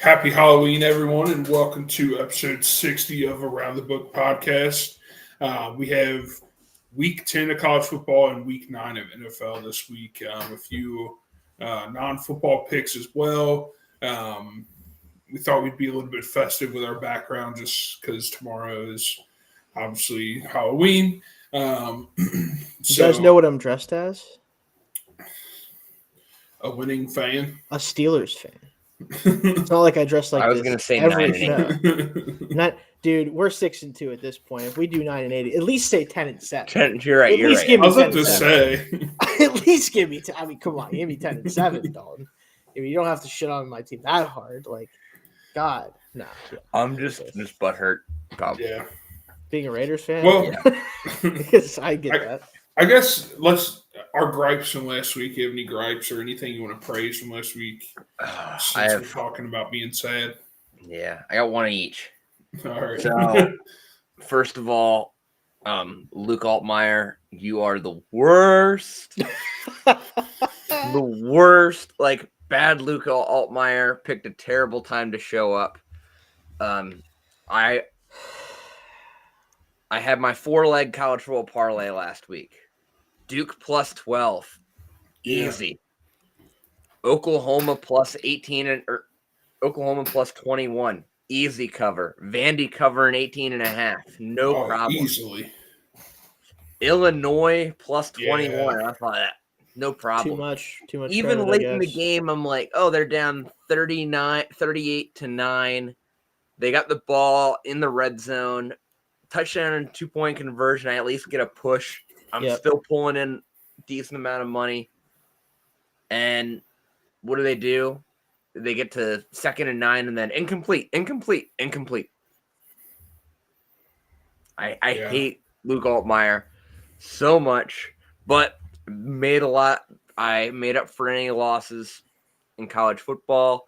Happy Halloween, everyone, and welcome to episode 60 of Around the Book podcast. We have week 10 of college football and week 9 of NFL this week. A few non football picks as well. We thought we'd be a little bit festive with our background just because tomorrow is obviously Halloween. You guys know what I'm dressed as? A winning fan. A Steelers fan. It's not like I dress like I was this going to say every 9-8. show. Dude, we're 6-2 at this point. If we do 9-8, at least say 10-7. You're right. At You're least right. give I me was about 10 to and 7. say. At least give me. Come on, give me 10-7, Dalton. You don't have to shit on my team that hard. Like, God, no. Yeah. I'm just butthurt. Yeah. Being a Raiders fan. Well, because I get that. I guess our gripes from last week. You have any gripes or anything you want to praise from last week? Since we're talking about being sad. Yeah, I got one each. All right. So, first of all, Luke Altmaier, you are the worst. The worst. Like, bad Luke Altmaier picked a terrible time to show up. I had my 4-leg college football parlay last week. Duke plus 12. Easy. Yeah. Oklahoma plus 18 or Oklahoma plus 21. Easy cover. Vandy covering 18.5. No problem. Easily. Illinois plus 21. I thought that. No problem. Too much. Even credit, late in the game, I'm like, oh, they're down 38-9. They got the ball in the red zone. Touchdown and 2-point conversion. I at least get a push. I'm still pulling in a decent amount of money. And what do? They get to 2nd and 9 and then incomplete. I hate Luke Altmaier so much, but I made up for any losses in college football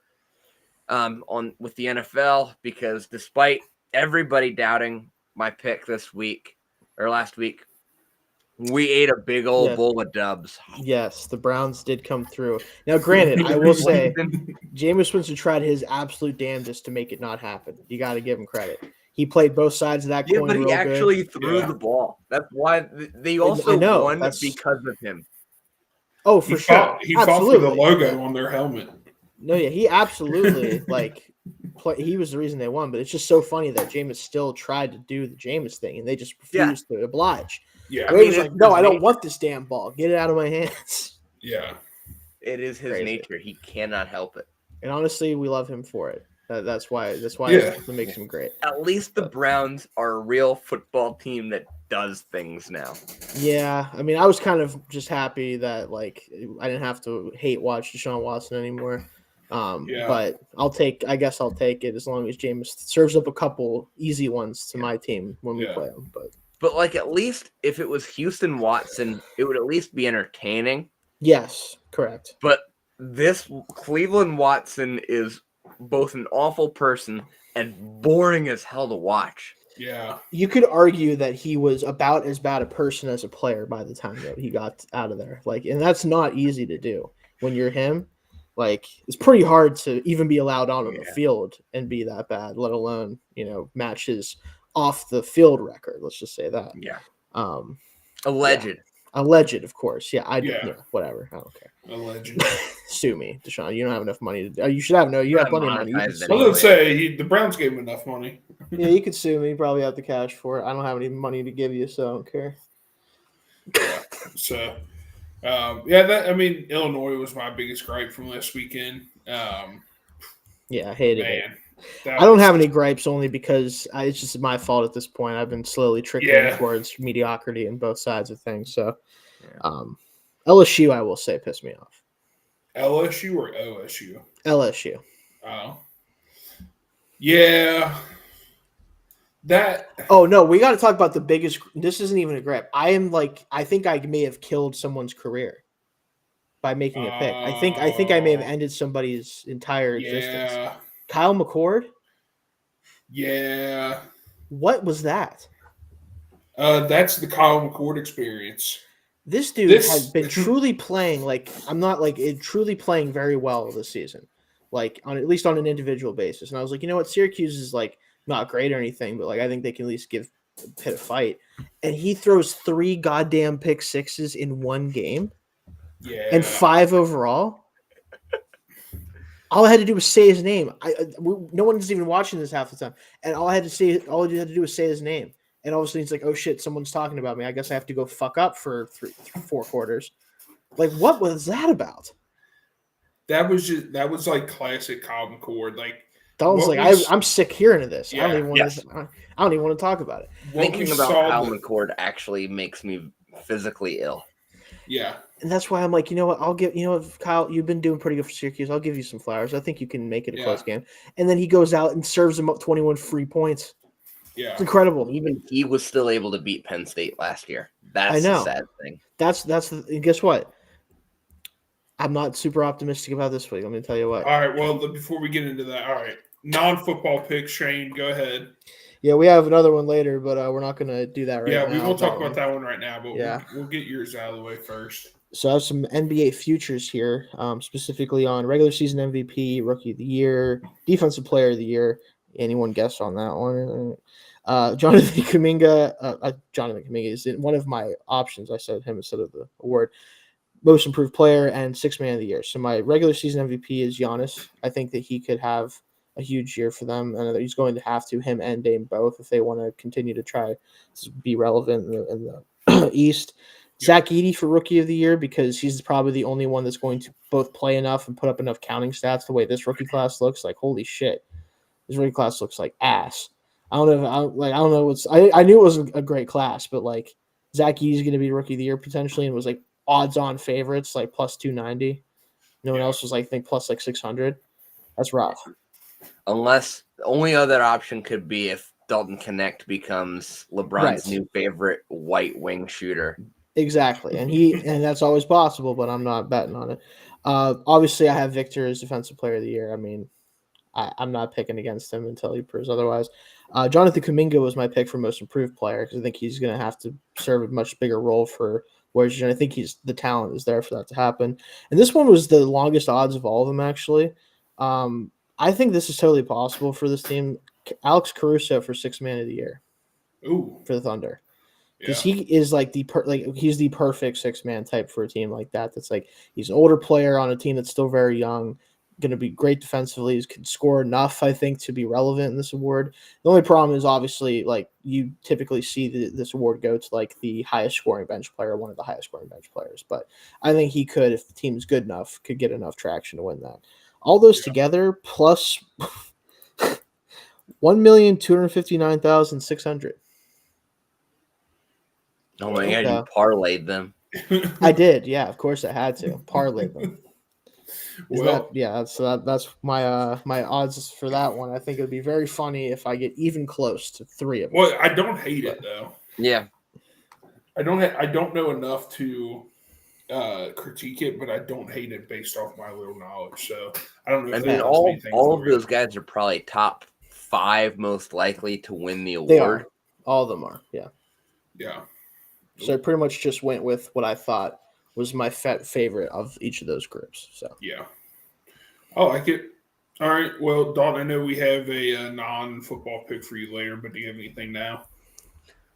with the NFL because despite everybody doubting my pick last week, we ate a big old bowl of dubs. Yes, the Browns did come through. Now, granted, I will say Jameis Winston tried his absolute damnedest to make it not happen. You got to give him credit. He played both sides of that coin. But he actually threw the ball. That's why they also won because of him. Oh, for sure. He fought for the logo on their helmet. No, yeah, he absolutely he was the reason they won. But it's just so funny that Jameis still tried to do the Jameis thing, and they just refused to oblige. Yeah, I mean, no, I don't want this damn ball. Get it out of my hands. Yeah, it is his nature. He cannot help it. And honestly, we love him for it. That's why it makes him great. At least the Browns are a real football team that does things now. Yeah, I mean, I was kind of just happy that I didn't have to hate watch Deshaun Watson anymore. But I guess I'll take it as long as Jameis serves up a couple easy ones to my team when we play them. But at least if it was Houston Watson, it would at least be entertaining. Yes, correct. But this Cleveland Watson is both an awful person and boring as hell to watch. Yeah. You could argue that he was about as bad a person as a player by the time that he got out of there. And that's not easy to do when you're him. It's pretty hard to even be allowed on the field and be that bad, let alone, match his off the field record. Let's just say that. Yeah. Alleged. Yeah. Alleged, of course. Yeah, whatever. I don't care. Alleged. Sue me, Deshaun. You don't have enough money to. You should have You have plenty of money. I was gonna say the Browns gave him enough money. Yeah, you could sue me. You probably have the cash for it. I don't have any money to give you, so I don't care. Yeah. So, Illinois was my biggest gripe from last weekend. I hated it. I don't have any gripes only because it's just my fault at this point. I've been slowly trickling towards mediocrity in both sides of things. So, LSU, I will say, pissed me off. LSU or OSU? LSU. Oh. Yeah. Oh, no, we got to talk about the biggest. This isn't even a gripe. I think I may have killed someone's career by making a pick. I think I may have ended somebody's entire existence. Yeah. Kyle McCord? Yeah. What was that? That's the Kyle McCord experience. This dude has been truly playing truly playing very well this season. like on at least on an individual basis. And I was like, you know what, Syracuse is like not great or anything, but like I think they can at least give Pitt a fight. And he throws 3 goddamn pick sixes in one game, and 5 overall. All I had to do was say his name. No one's even watching this half the time, and all you had to do was say his name, and all of a sudden it's like, oh shit, someone's talking about me. I guess I have to go fuck up for 4 quarters. Like, what was that about? That was like classic Kyle McCord. Like that was like, I'm sick hearing of this. Yeah, I don't even want to talk about it. Thinking about Kyle McCord actually makes me physically ill. Yeah. And that's why I'm like, you know what, Kyle, you've been doing pretty good for Syracuse. I'll give you some flowers. I think you can make it a close game. And then he goes out and serves him up 21 free points. Yeah. It's incredible. Even he was still able to beat Penn State last year. That's the sad thing. And guess what? I'm not super optimistic about this week. Let me tell you what. All right. Well, before we get into that, all right. Non-football pick, Shane, go ahead. Yeah, we have another one later, but we're not going to do that right now. Yeah, we won't talk about that one right now, but yeah. we'll get yours out of the way first. So I have some NBA futures here, specifically on regular season MVP, Rookie of the Year, Defensive Player of the Year. Anyone guess on that one? Jonathan Kuminga. Jonathan Kuminga is one of my options. I said him instead of the award. Most Improved Player and Sixth Man of the Year. So my regular season MVP is Giannis. I think that he could have a huge year for them, and he's going to have to, him and Dame both, if they want to continue to try to be relevant in the East. Zach Edey for Rookie of the Year, because he's probably the only one that's going to both play enough and put up enough counting stats the way this rookie class looks. Like, holy shit, this rookie class looks like ass. I don't know. I knew it was a great class, but like Zach Edey's going to be Rookie of the Year potentially, and was like odds-on favorites, like plus 290. No one else was like, I think plus like 600. That's rough. Unless the only other option could be if Dalton Connect becomes LeBron's new favorite white wing shooter. Exactly. And that's always possible, but I'm not betting on it. Obviously I have Victor as Defensive Player of the Year. I mean, I'm not picking against him until he proves otherwise. Jonathan Kuminga was my pick for Most Improved Player, because I think he's going to have to serve a much bigger role for Warriors. And I think the talent is there for that to happen. And this one was the longest odds of all of them, actually. I think this is totally possible for this team. Alex Caruso for Sixth Man of the Year. Ooh. For the Thunder. Because he is like he's the perfect 6-man type for a team like that. That's like, he's an older player on a team that's still very young, going to be great defensively. He can score enough, I think, to be relevant in this award. The only problem is obviously, like, you typically see this award go to like the highest scoring bench player, one of the highest scoring bench players. But I think he could, if the team's good enough, could get enough traction to win that. All those together plus 1,259,600. Oh my God, you parlayed them. I did, yeah. Of course, I had to parlay them. So that's my my odds for that one. I think it'd be very funny if I get even close to 3 of them. Well, I don't hate it though. Yeah, I don't know enough to critique it, but I don't hate it based off my little knowledge. So I don't know. I mean, all of those guys are probably top 5 most likely to win the award. All of them are. Yeah. Yeah. So I pretty much just went with what I thought was my favorite of each of those groups. So yeah, I like it. All right. Well, Dalton, I know we have a non-football pick for you later, but do you have anything now?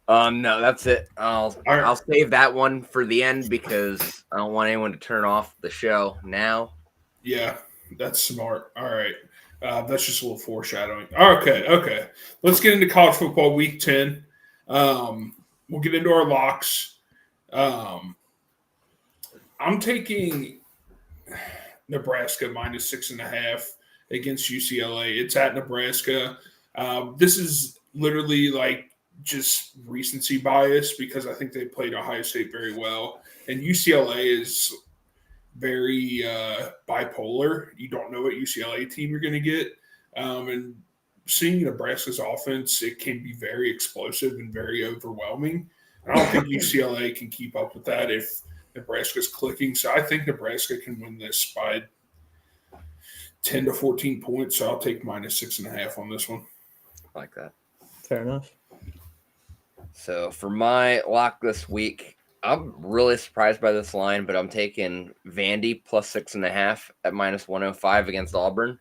No, that's it. I'll save that one for the end because I don't want anyone to turn off the show now. Yeah, that's smart. All right. That's just a little foreshadowing. Okay. Let's get into college football week 10. We'll get into our locks. I'm taking Nebraska minus 6.5 against UCLA. It's at Nebraska. This is literally like just recency bias because I think they played Ohio State very well. And UCLA is very bipolar. You don't know what UCLA team you're going to get. And seeing Nebraska's offense, it can be very explosive and very overwhelming. I don't think UCLA can keep up with that if Nebraska's clicking. So I think Nebraska can win this by 10 to 14 points. So I'll take minus 6.5 on this one. I like that. Fair enough. So for my lock this week, I'm really surprised by this line, but I'm taking Vandy plus 6.5 at minus 105 against Auburn.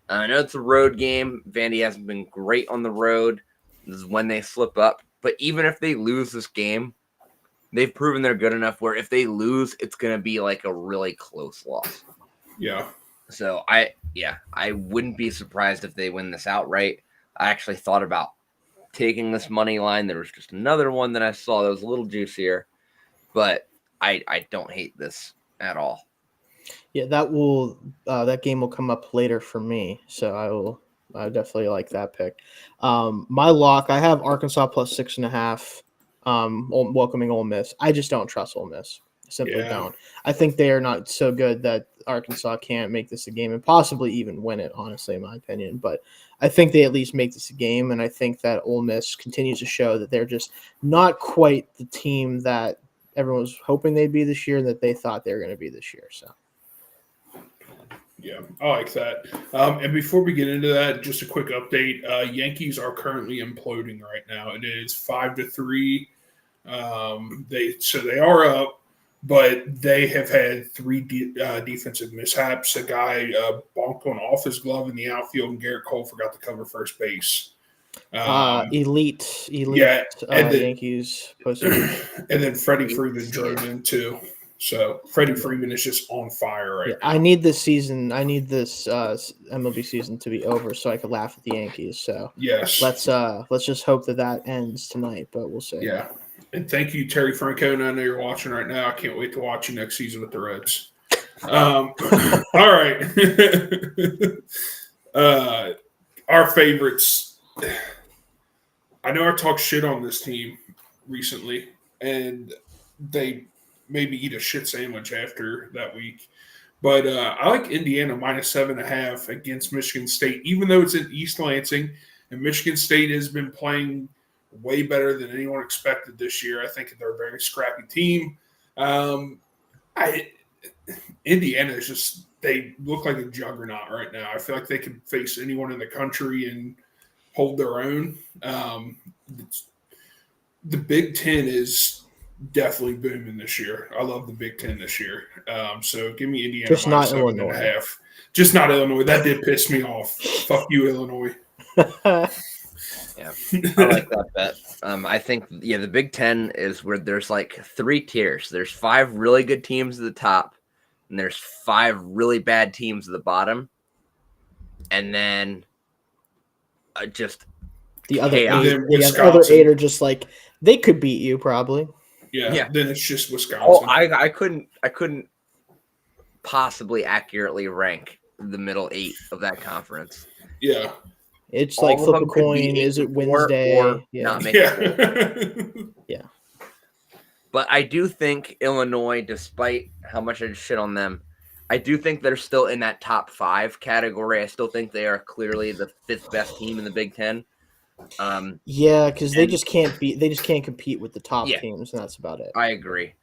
I know it's a road game. Vandy hasn't been great on the road. This is when they slip up. But even if they lose this game, they've proven they're good enough where if they lose, it's going to be like a really close loss. Yeah. So I wouldn't be surprised if they win this outright. I actually thought about taking this money line. There was just another one that I saw that was a little juicier, but I don't hate this at all. Yeah, that game will come up later for me, so I definitely like that pick. My lock, I have Arkansas plus 6.5. Welcoming Ole Miss. I just don't trust Ole Miss. Simply don't. I think they are not so good that Arkansas can't make this a game and possibly even win it, honestly, in my opinion. But I think they at least make this a game, and I think that Ole Miss continues to show that they're just not quite the team that everyone was hoping they'd be this year and that they thought they were going to be this year. So. Yeah, I like that. And before we get into that, just a quick update. Yankees are currently imploding right now. It is 5-3. They are up, but they have had three defensive mishaps. A guy bonked one off his glove in the outfield, and Garrett Cole forgot to cover first base. Elite. Yeah, and Yankees posted. And then Freddie Freeman drove in too. So Freddie Freeman is just on fire right now. I need this season. I need this MLB season to be over so I can laugh at the Yankees. So yes, let's just hope that ends tonight. But we'll see. Yeah, and thank you, Terry Francona. I know you're watching right now. I can't wait to watch you next season with the Reds. All right, our favorites. I know I talked shit on this team recently, and they maybe eat a shit sandwich after that week. But I like Indiana minus 7.5 against Michigan State, even though it's in East Lansing, and Michigan State has been playing way better than anyone expected this year. I think they're a very scrappy team. Indiana is just – they look like a juggernaut right now. I feel like they can face anyone in the country and hold their own. The Big Ten is – definitely booming this year. I love the Big Ten this year. So give me Indiana just minus not 7.5. Just not Illinois. That did piss me off. Fuck you, Illinois. Yeah, I like that bet. I think the Big Ten is where there's like 3 tiers. There's 5 really good teams at the top, and there's 5 really bad teams at the bottom, and then just the other chaos. 8. The other 8 are just like they could beat you probably. Yeah, then it's just Wisconsin. Oh, I couldn't possibly accurately rank the middle 8 of that conference. Yeah. It's like flip a coin. Is it Wednesday? Or not make it. Yeah. But I do think Illinois, despite how much I shit on them, I do think they're still in that top 5 category. I still think they are clearly the 5th best team in the Big Ten. Because they just can't compete with the top teams, and that's about it. I agree.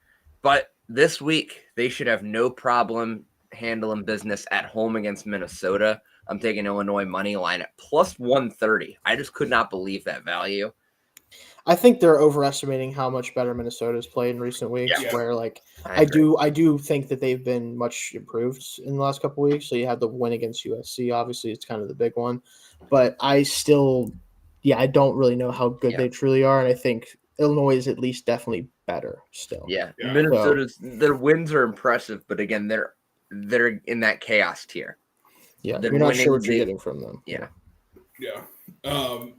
But this week, they should have no problem handling business at home against Minnesota. I'm taking Illinois money line at plus 130. I just could not believe that value. I think they're overestimating how much better Minnesota's played in recent weeks. Yeah. Where I do think that they've been much improved in the last couple of weeks. So you had the win against USC. Obviously, it's kind of the big one, but I still. Yeah, I don't really know how good they truly are, and I think Illinois is at least definitely better still. Yeah. Minnesota's their wins are impressive, but again, they're in that chaos tier. Yeah, you're not sure what you're getting from them. Yeah.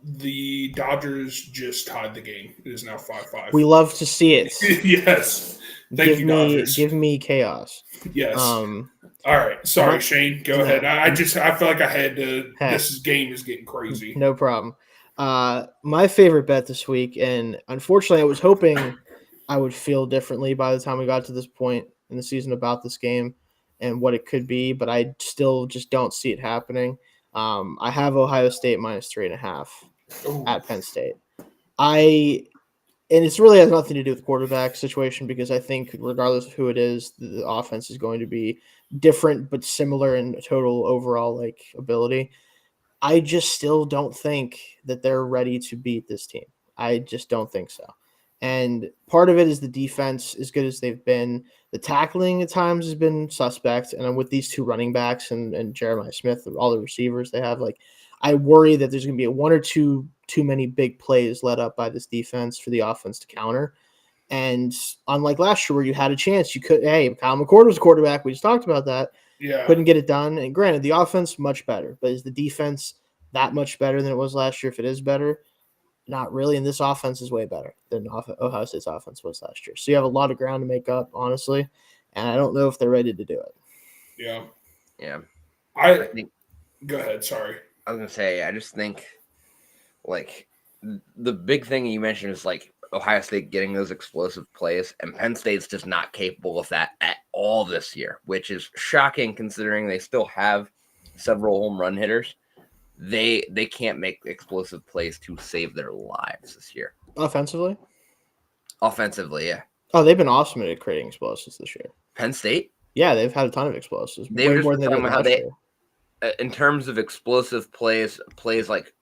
The Dodgers just tied the game. It is now 5-5. We love to see it. Yes. Thank you, Dodgers. Give me chaos. Yes. All right. Sorry, Shane. Go ahead. I feel like I had to. This game is getting crazy. No problem. My favorite bet this week, and unfortunately I was hoping I would feel differently by the time we got to this point in the season about this game and what it could be, but I still just don't see it happening. I have Ohio State minus 3.5 at Penn State. And it really has nothing to do with the quarterback situation because I think regardless of who it is, the offense is going to be different but similar in total overall ability. I just still don't think that they're ready to beat this team. I just don't think so. And part of it is the defense, as good as they've been. The tackling at times has been suspect. And with these two running backs and Jeremiah Smith, all the receivers they have, like, I worry that there's going to be one or two too many big plays led up by this defense for the offense to counter. And unlike last year where you had a chance, you could, hey, Kyle McCord was a quarterback. We just talked about that. Yeah. Couldn't get it done. And granted, the offense, much better. But is the defense that much better than it was last year? If it is better, not really. And this offense is way better than Ohio State's offense was last year. So you have a lot of ground to make up, honestly. And I don't know if they're ready to do it. Yeah. Yeah. I think. Go ahead. Sorry. I was going to say, I just think, like, the big thing you mentioned is, like, Ohio State getting those explosive plays, and Penn State's just not capable of that at all this year, which is shocking considering they still have several home run hitters. They can't make explosive plays to save their lives this year. Offensively? Offensively, yeah. Oh, they've been awesome at creating explosives this year. Penn State? Yeah, they've had a ton of explosives. They've way more than they did last year. In terms of explosive plays like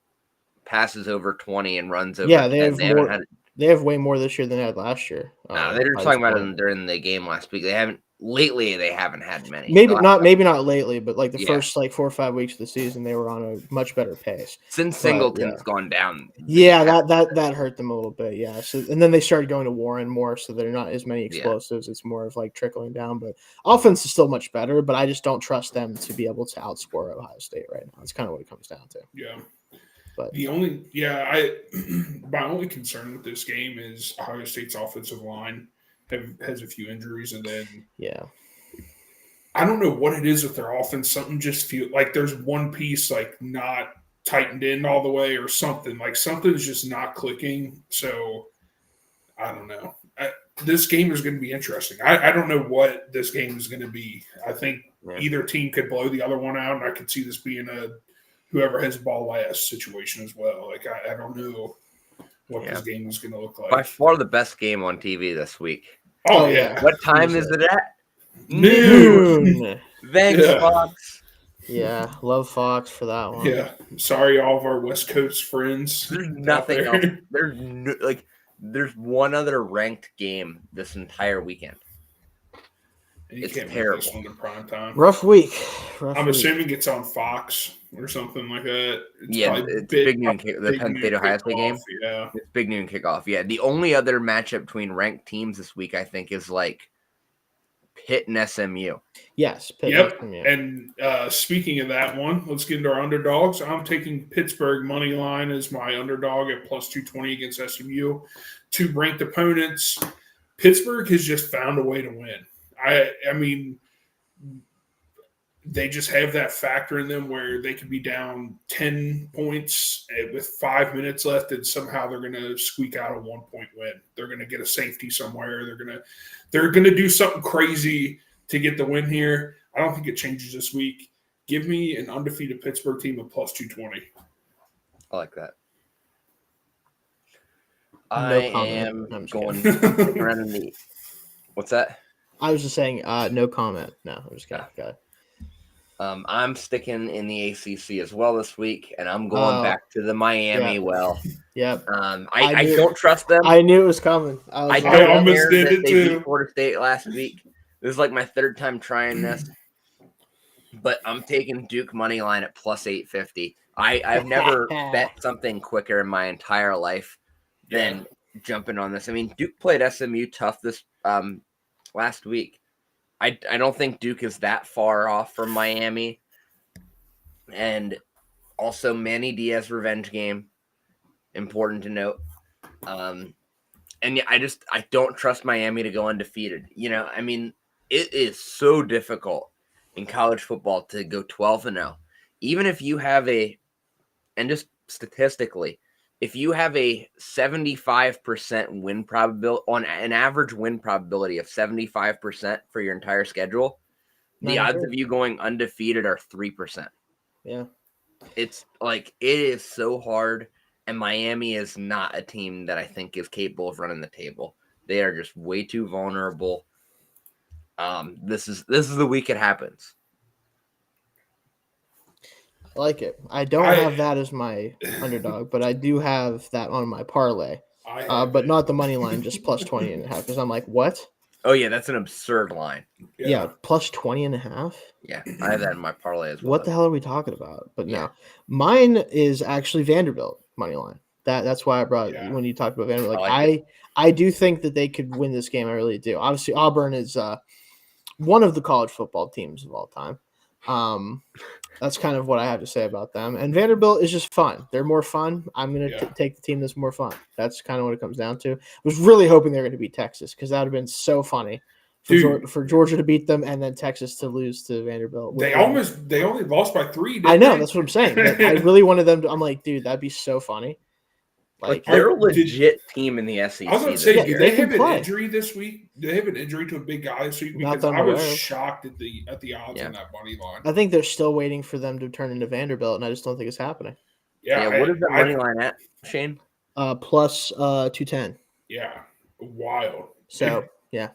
passes over 20 and runs over 10, they have way more this year than they had last year. No, they were talking about it during the game last week. They haven't had many. Maybe not lately, but like the first 4 or 5 weeks of the season, they were on a much better pace. Since Singleton's gone down. Yeah, that hurt them a little bit. Yeah. So and then they started going to Warren more, so they're not as many explosives. Yeah. It's more of like trickling down. But offense is still much better, but I just don't trust them to be able to outscore Ohio State right now. That's kind of what it comes down to. Yeah. But my only concern with this game is Ohio State's offensive line has a few injuries, and then I don't know what it is with their offense. Something just feels like there's one piece like not tightened in all the way, or something like something's just not clicking. So I don't know. This game is going to be interesting. I don't know what this game is going to be. I think either team could blow the other one out, and I could see this being a whoever has the ball last situation as well. Like I don't know what this game is going to look like. By far the best game on TV this week. Oh yeah. What time is it at? Noon. Thanks, Fox. Yeah, love Fox for that one. Yeah. Sorry, all of our West Coast friends. There's nothing else. There's one other ranked game this entire weekend. It's terrible. This one in prime time. Rough week. I'm assuming it's on Fox or something like that. It's big noon kick. The Penn State Ohio State game. Yeah, it's big noon kickoff. Yeah, the only other matchup between ranked teams this week, I think, is like Pitt and SMU. Yes. Pitt and SMU. And speaking of that one, let's get into our underdogs. I'm taking Pittsburgh money line as my underdog at plus 220 against SMU. Two ranked opponents. Pittsburgh has just found a way to win. I mean, they just have that factor in them where they could be down 10 points with 5 minutes left, and somehow they're going to squeak out a 1-point win. They're going to get a safety somewhere. They're going to do something crazy to get the win here. I don't think it changes this week. Give me an undefeated Pittsburgh team of plus 220. I like that. No I am going around in the. What's that? I was just saying, no comment. No, I'm just kidding. Go ahead. I'm sticking in the ACC as well this week, and I'm going back to the Miami well. Yep. I don't trust them. I knew it was coming. I almost did it too. They beat Florida State last week. This is like my third time trying this, but I'm taking Duke money line at plus 850. I've never bet something quicker in my entire life than jumping on this. I mean, Duke played SMU tough this last week. I don't think Duke is that far off from Miami. And also Manny Diaz revenge game. Important to note. And yeah, I don't trust Miami to go undefeated. You know, I mean, it is so difficult in college football to go 12-0. Even if you have and just statistically, if you have a 75% win probability, on an average win probability of 75% for your entire schedule, the odds of you going undefeated are 3%. Yeah. It's like, it is so hard, and Miami is not a team that I think is capable of running the table. They are just way too vulnerable. This is the week it happens. I like it. I don't have that as my underdog, but I do have that on my parlay. but not the money line, just plus 20.5. Because I'm like, what? Oh yeah, that's an absurd line. Yeah, plus 20.5. Yeah, I have that in my parlay as well. What the hell are we talking about? But Yeah. no, mine is actually Vanderbilt money line. That's why I brought when you talked about Vanderbilt. Like, I do think that they could win this game. I really do. Obviously, Auburn is one of the college football teams of all time. That's kind of what I have to say about them. And Vanderbilt is just fun. They're more fun. I'm going to take the team that's more fun. That's kind of what it comes down to. I was really hoping they were going to beat Texas because that would have been so funny for Georgia to beat them and then Texas to lose to Vanderbilt. They only lost by 3. I know. That's what I'm saying. I really wanted them to. I'm like, dude, that'd be so funny. Like they're a legit team in the SEC. I was going to say, do they have an play. Injury this week? Do they have an injury to a big guy this week? Not Because that I I'm was aware of. shocked at the odds on that money line. I think they're still waiting for them to turn into Vanderbilt, and I just don't think it's happening. Yeah, what is that money line at, Shane? Plus 210. Yeah, wild. So yeah,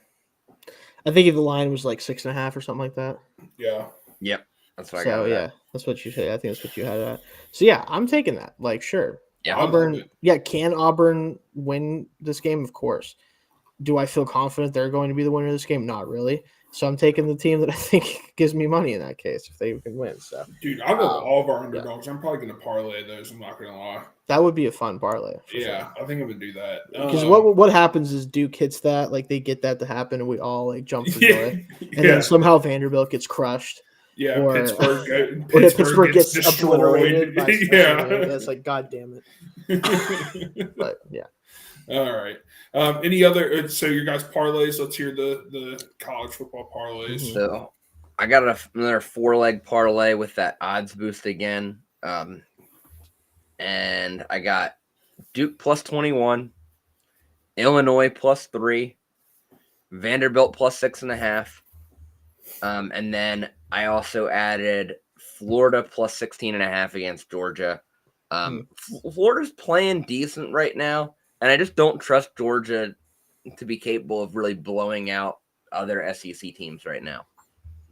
I think the line was like 6.5 or something like that. Yeah. Yep. That's what I So got. yeah, that's what you said. I think that's what you had at. So yeah, I'm taking that. Like, sure. Yeah, Auburn. Yeah, can Auburn win this game? Of course. Do I feel confident they're going to be the winner of this game? Not really. So I'm taking the team that I think gives me money in that case if they can win. So, dude, I love all of our underdogs. I'm probably going to parlay those. I'm not going to lie. That would be a fun parlay. Yeah, I think I'm going to do that. Because what happens is Duke hits that, like they get that to happen, and we all like jump for joy, and then somehow Vanderbilt gets crushed. Yeah, or Pittsburgh gets destroyed. obliterated. Yeah, that's like, God damn it. But yeah. All right. Any other? So your guys' parlays. Let's hear the college football parlays. So I got another 4-leg parlay with that odds boost again, and I got Duke plus 21, Illinois plus 3, Vanderbilt plus 6.5, and then I also added Florida plus 16.5 against Georgia. Florida's playing decent right now. And I just don't trust Georgia to be capable of really blowing out other SEC teams right now.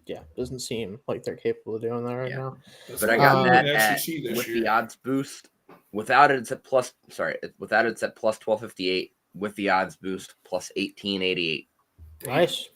Yeah, doesn't seem like they're capable of doing that right now. That's but I got that with the odds boost. Without it, it's at plus 1258. With the odds boost, plus 1888. Nice.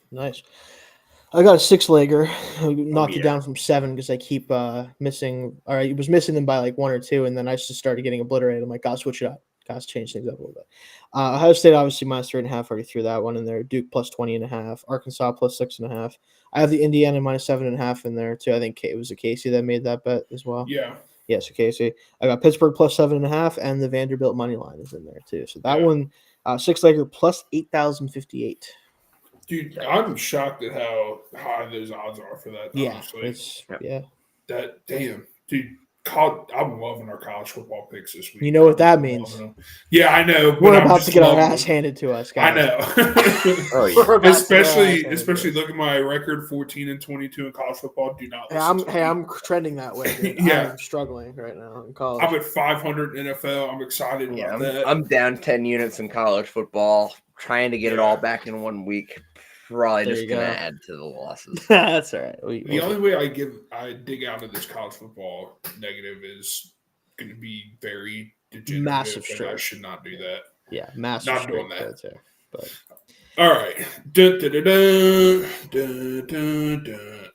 I got a 6-legger. I knocked it down from 7 because I keep missing. Or I was missing them by like 1 or 2, and then I just started getting obliterated. I'm like, gotta switch it up. Guys, change things up a little bit. Ohio State obviously minus 3.5. Already threw that one in there. Duke plus 20.5. Arkansas plus 6.5. I have the Indiana minus 7.5 in there too. I think it was a Casey that made that bet as well. Yeah. So Casey. I got Pittsburgh plus 7.5, and the Vanderbilt money line is in there too. So that one, 6-legger plus 8,058. Dude, I'm shocked at how high those odds are for that. Yeah, honestly. That damn, dude. I'm loving our college football picks this week. You know what that means? Yeah, I know. We're about to get our ass handed to us, guys. I know. Oh, yeah. especially look at my record, 14-22 in college football. Do not. I'm trending that way. Dude. Yeah, I'm struggling right now in college. I'm at 500 NFL. I'm excited about that. I'm down 10 units in college football, trying to get it all back in 1 week. Probably just gonna add to the losses. That's all right. The only way I dig out of this college football negative is going to be very degenerative. Massive straight. I should not do that. Yeah, massive. Not doing that. Too, but all right.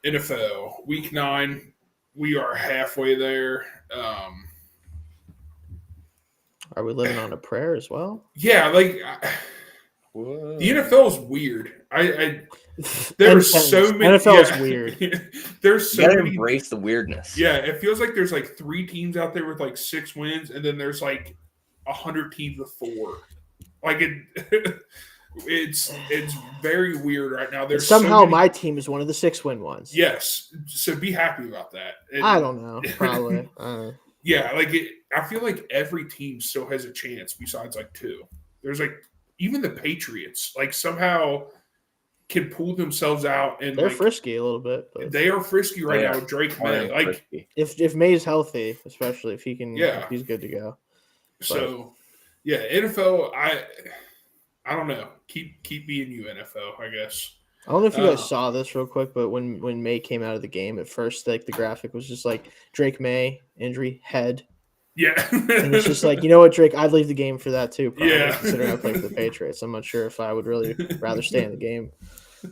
NFL Week 9. We are halfway there. Are we living on a prayer as well? Yeah, like. Whoa. The NFL is weird. There are so many. NFL is weird. There's so many. Embrace the weirdness. Yeah, it feels like there's like 3 teams out there with like 6 wins, and then there's like 100 teams with 4. Like it's very weird right now. There's somehow my team is one of the 6-win ones. Yes, so be happy about that. I don't know, probably. Yeah, like I feel like every team still has a chance besides like 2. There's like. Even the Patriots, like somehow, can pull themselves out, and they're frisky a little bit. But they are frisky right now with Drake May. Like if May's healthy, especially if he can, if he's good to go. So, NFL. I don't know. Keep being you, NFL. I guess. I don't know if you guys saw this real quick, but when May came out of the game, at first, like the graphic was just like Drake May injury, head, Yeah. And it's just like, you know what, Drake, I'd leave the game for that too, probably, Yeah. considering I play for the Patriots. I'm not sure if I would really rather stay in the game.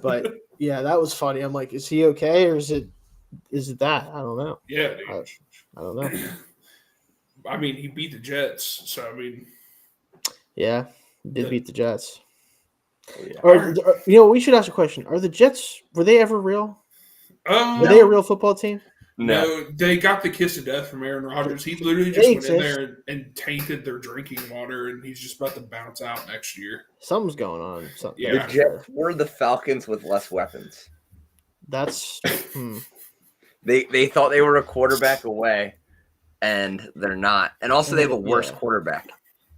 But yeah, that was funny. I'm like, is he okay or is it that? I don't know. Yeah, I don't know. dude. I mean, he beat the Jets, so I mean, Yeah, he did Yeah. beat the Jets. Yeah. Or, we should ask a question. Are the Jets, were they ever real? Were they a real football team? No. They got the kiss of death from Aaron Rodgers. He literally just They went in exist. there and tainted their drinking water, and he's just about to bounce out next year. Something's going on. Something. Yeah. The Jets were the Falcons with less weapons. That's They thought they were a quarterback away, and they're not. And also, they have a worse Yeah. quarterback.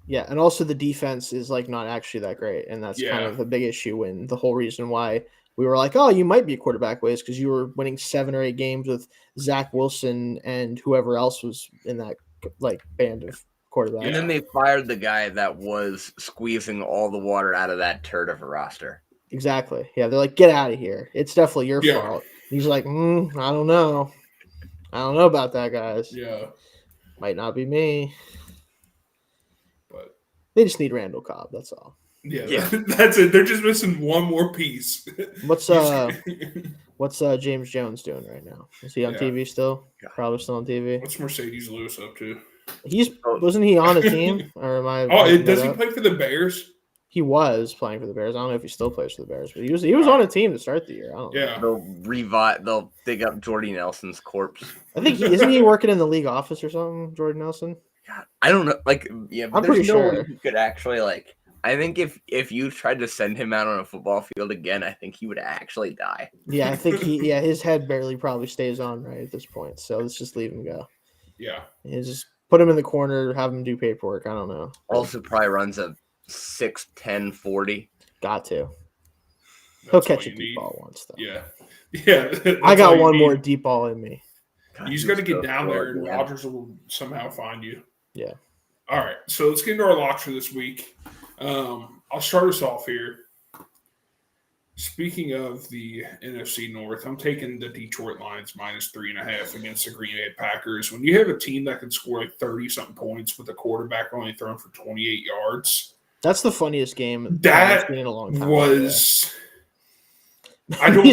Yeah, and also the defense is like not actually that great, and that's kind Yeah. of a big issue. When the whole reason why we were like, oh, you might be a quarterback way is because you were winning 7 or 8 games with Zach Wilson and whoever else was in that like band of quarterbacks. And then they fired the guy that was squeezing all the water out of that turd of a roster. Exactly. Yeah, they're like, get out of here. It's definitely your Yeah. fault. He's like, I don't know. I don't know about that, guys. Yeah, Might not be me. but They just need Randall Cobb. That's all. yeah, that's it. They're just missing one more piece. What's James Jones doing right now? Is he on Yeah. TV still? Yeah. Probably still on TV. What's Mercedes Lewis up to? Wasn't he on a team? Or am I? Oh, making does that he up? play for the Bears? He was playing for the Bears. I don't know if he still plays for the Bears, but he was on a team to start the year. I don't know. Yeah, They'll dig up Jordy Nelson's corpse. I think isn't he working in the league office or something, Jordan Nelson? God, I don't know. Like, yeah, I'm there's pretty no way sure. he could actually like. I think if you tried to send him out on a football field again, I think he would actually die. Yeah, I think his head barely probably stays on right at this point. So let's just leave him go. yeah. Just put him in the corner, have him do paperwork. I don't know. Also, probably runs a 6'10" 40. Got to. He'll That's catch all a you deep need. ball once though. Yeah, yeah. I that's got all you one need. more deep ball in me. God, You just he got to was get so down there, short, and man. Rodgers will somehow find you. Yeah. All right, so let's get into our locks for this week. I'll start us off here. Speaking of the NFC North, I'm taking the Detroit Lions -3.5 against the Green Bay Packers. When you have a team that can score like 30-something points with a quarterback only throwing for 28 yards, That's the funniest game That I've seen in a long time. was I I don't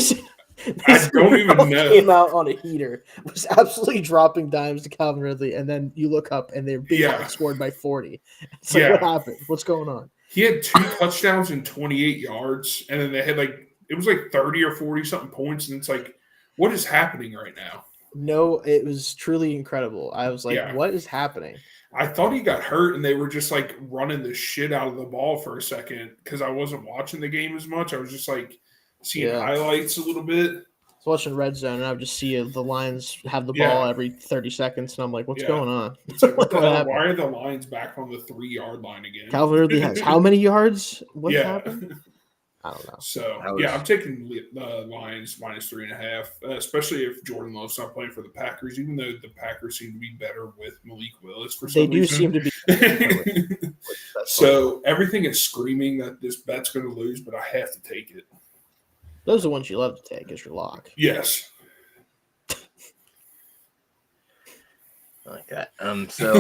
even know. Came out on a heater, was absolutely dropping dimes to Calvin Ridley, and then you look up and they're being Yeah. outscored by 40. It's like, Yeah. what happened? What's going on? He had 2 touchdowns and 28 yards, and then they had it was like 30 or 40-something points, and it's like, what is happening right now? No, it was truly incredible. I was like, Yeah. what is happening? I thought he got hurt, and they were just like running the shit out of the ball for a second because I wasn't watching the game as much. I was just like seeing Yeah. highlights a little bit. I was watching Red Zone, and I would just see the Lions have the Yeah. ball every 30 seconds, and I'm like, what's Yeah. going on? It's like, what the What hell? happened? Why are the Lions back on the 3-yard line again? Calvin Ridley has how many yards? What yeah. happened? I don't know. So, That was- yeah, I'm taking the Lions -3.5, especially if Jordan Love's not playing for the Packers, even though the Packers seem to be better with Malik Willis for some They do reason. seem to be. That's So everything is screaming that this bet's going to lose, but I have to take it. Those are the ones you love to take as your lock. Yes. I like that. So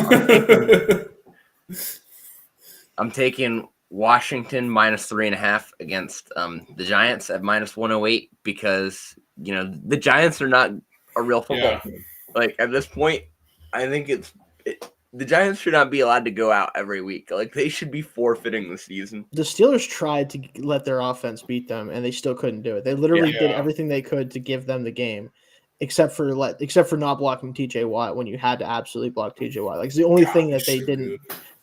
I'm taking Washington -3.5 against the Giants at -108 because the Giants are not a real football Yeah. team. Like at this point, I think the Giants should not be allowed to go out every week. Like they should be forfitting the season. The Steelers tried to let their offense beat them, and they still couldn't do it. They literally did Yeah. everything they could to give them the game, except for not blocking TJ Watt when you had to absolutely block TJ Watt. Like it's the only God, thing that he's they so didn't. good.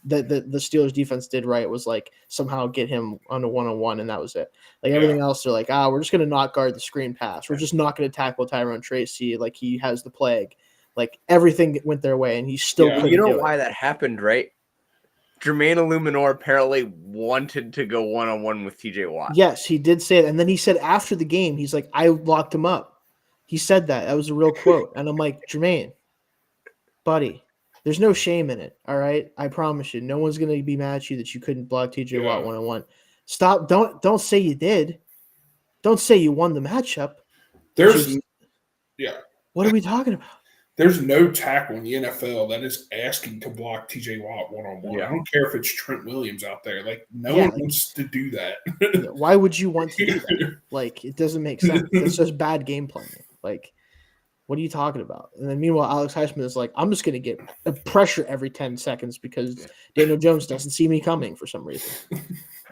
That the Steelers defense did right was like somehow get him on a one-on-one, and that was it. Like everything else, they're like, we're just gonna not guard the screen pass. We're just not gonna tackle Tyrone Tracy like he has the plague. Like everything went their way, and he still Yeah. couldn't You know do why it. that happened, right? Jermaine Illuminor apparently wanted to go one-on-one with TJ Watt. Yes, he did say it, and then he said after the game, he's like, I locked him up. He said that. That was a real quote, and I'm like, Jermaine, buddy. There's no shame in it, all right? I promise you. No one's going to be mad at you that you couldn't block TJ Watt Yeah. one-on-one. Stop. Don't say you did. Don't say you won the matchup. There's Just- yeah. What are we talking about? There's no tackle in the NFL that is asking to block TJ Watt one-on-one. Yeah. I don't care if it's Trent Williams out there. Like, no Yeah, one like- wants to do that. Why would you want to do that? Like, it doesn't make sense. That's just bad game planning. Like, what are you talking about? And then meanwhile, Alex Highsmith is like, I'm just going to get a pressure every 10 seconds because Daniel Jones doesn't see me coming for some reason.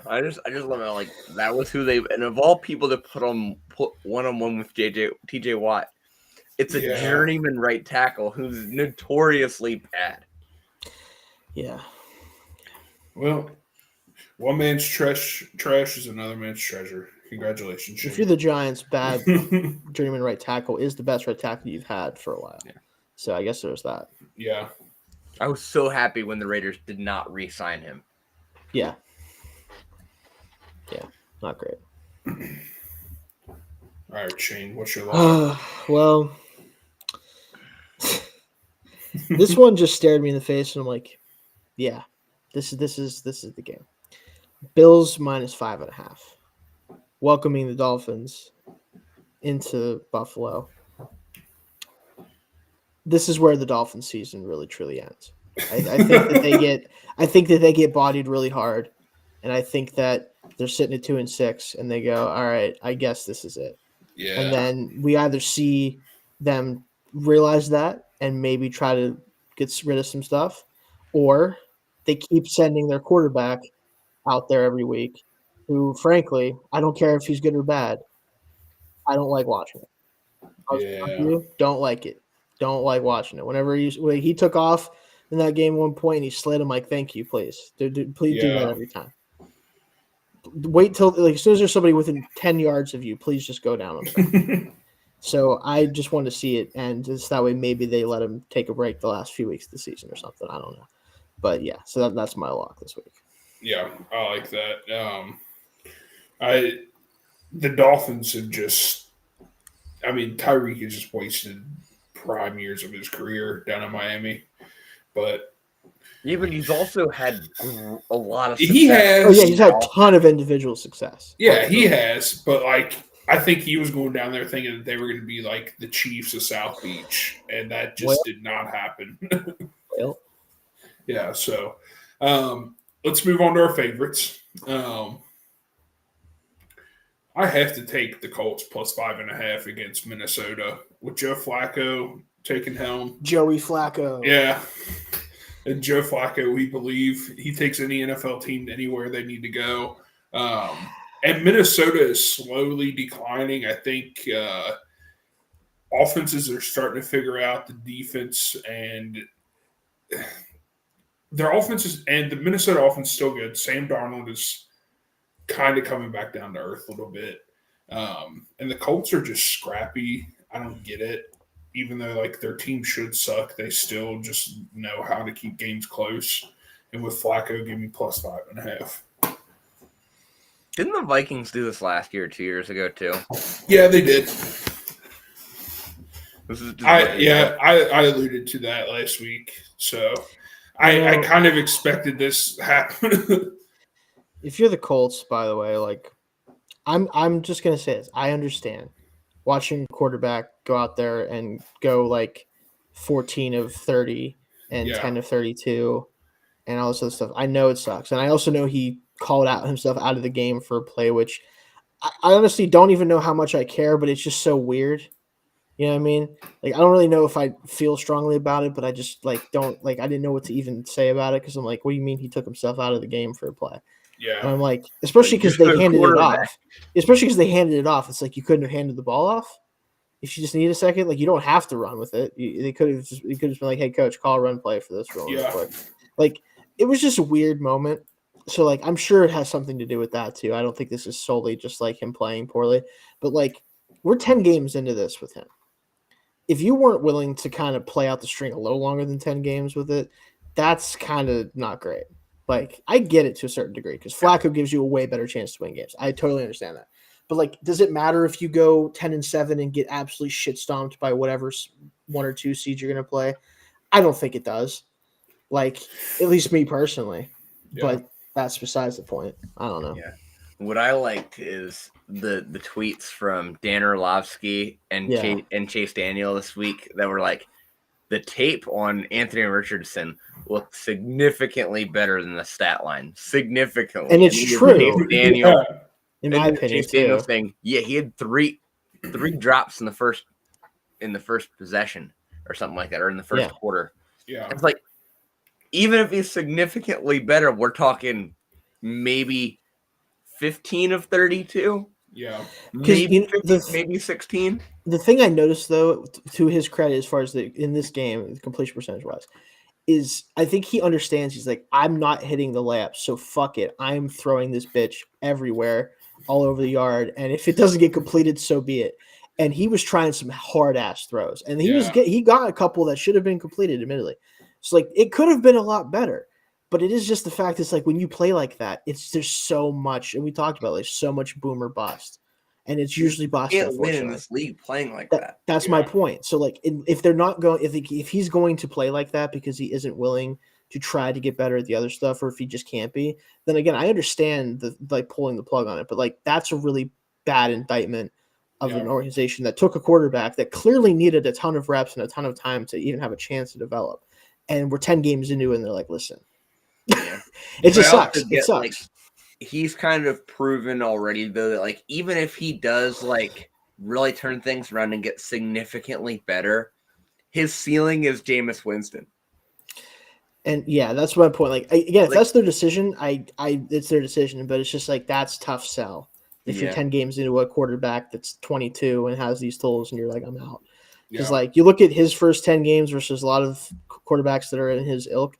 I just love it. Like, that was who they, and of all people to put one-on-one with TJ Watt, it's a journeyman right tackle who's notoriously bad. Yeah. Well, one man's trash is another man's treasure. Congratulations. If you're the Giants, bad journeyman right tackle is the best right tackle you've had for a while. Yeah. So I guess there's that. Yeah. I was so happy when the Raiders did not re-sign him. Yeah. Yeah. Not great. All right, Shane, what's your line? Well, this one just stared me in the face, and I'm like, yeah, this is the game. Bills -5.5. Welcoming the Dolphins into Buffalo. This is where the Dolphins season really truly ends. I think that they get bodied really hard, and I think that they're sitting at 2-6, and they go, all right, I guess this is it. Yeah. And then we either see them realize that and maybe try to get rid of some stuff, or they keep sending their quarterback out there every week, who, frankly, I don't care if he's good or bad. I don't like watching it. Don't like it. Don't like watching it. Whenever he took off in that game at one point and he slid, I'm like, thank you, please. Please do that every time. Wait till as soon as there's somebody within 10 yards of you, please just go down on them. So I just want to see it, and just that way maybe they let him take a break the last few weeks of the season or something. I don't know. But yeah, so that's my lock this week. Yeah, I like that. The Dolphins have Tyreek has just wasted prime years of his career down in Miami. But yeah, but he's also had a lot of success. He has. Oh yeah, he's had a ton of individual success. Yeah, he has. But I think he was going down there thinking that they were going to be like the Chiefs of South Beach, and that just did not happen. Well. Yeah, so let's move on to our favorites. I have to take the Colts +5.5 against Minnesota with Joe Flacco taking helm. Joey Flacco. Yeah. And Joe Flacco, we believe he takes any NFL team anywhere they need to go. And Minnesota is slowly declining. I think offenses are starting to figure out the defense, and their offenses, and the Minnesota offense is still good. Sam Darnold is kind of coming back down to earth a little bit. And the Colts are just scrappy. I don't get it. Even though their team should suck, they still just know how to keep games close. And with Flacco, give me +5.5. Didn't the Vikings do this last year, 2 years ago too? Yeah, they did. I alluded to that last week. So I kind of expected this happen. If you're the Colts, by the way, I'm just gonna say this. I understand watching quarterback go out there and go 14 of 30 and 10 of 32 and all this other stuff. I know it sucks, and I also know he called himself out of the game for a play, which I honestly don't even know how much I care, but it's just so weird. You know what I mean? I don't really know if I feel strongly about it, but I just don't I didn't know what to even say about it because I'm like, what do you mean he took himself out of the game for a play? Yeah. And I'm like, especially because they handed it off. Especially because they handed it off. It's like you couldn't have handed the ball off if you just need a second. You don't have to run with it. They could have just been like, hey, coach, call a run play for this real quick. It was just a weird moment. So I'm sure it has something to do with that too. I don't think this is solely just him playing poorly, but we're 10 games into this with him. If you weren't willing to kind of play out the string a little longer than 10 games with it, that's kind of not great. I get it to a certain degree because Flacco gives you a way better chance to win games. I totally understand that. But does it matter if you go 10-7 and get absolutely shit stomped by whatever 1 or 2 seeds you're going to play? I don't think it does. At least me personally. Yeah. But that's besides the point. I don't know. Yeah. What I liked is the tweets from Dan Orlovsky and Chase Daniel this week that were like, the tape on Anthony Richardson looked significantly better than the stat line. Significantly. And it's true. Chase Daniel, Yeah. in my opinion, Chase Daniel too. thing. Yeah, he had three drops in the first possession or something like that, or in the first quarter. Yeah. It's like, even if he's significantly better, we're talking maybe 15 of 32. Yeah. Maybe 50, maybe 16. The thing I noticed, though, to his credit, as far as in this game, completion percentage wise, is I think he understands. He's like, I'm not hitting the layup, so fuck it. I'm throwing this bitch everywhere, all over the yard, and if it doesn't get completed, so be it. And he was trying some hard ass throws, and he got a couple that should have been completed, admittedly. So like it could have been a lot better, but it is just the fact it's like when you play like that, there's so much, and we talked about like so much boomer bust, and it's usually bust. You can't win in this league playing like that. That's my point. So like if they're not going, if he's going to play like that because he isn't willing to try to get better at the other stuff, or if he just can't be, then again I understand the like pulling the plug on it, but like that's a really bad indictment of an organization that took a quarterback that clearly needed a ton of reps and a ton of time to even have a chance to develop. And we're 10 games into it, and they're like, listen, it just sucks. It sucks. Like, he's kind of proven already, though, that like even if he does like really turn things around and get significantly better, his ceiling is Jameis Winston. And yeah, that's my point. Like again, if that's their decision, it's their decision. But it's just like that's tough sell. If you're 10 games into a quarterback that's 22 and has these tools, and you're like, I'm out. Because like you look at his first 10 games versus a lot of quarterbacks that are in his ilk,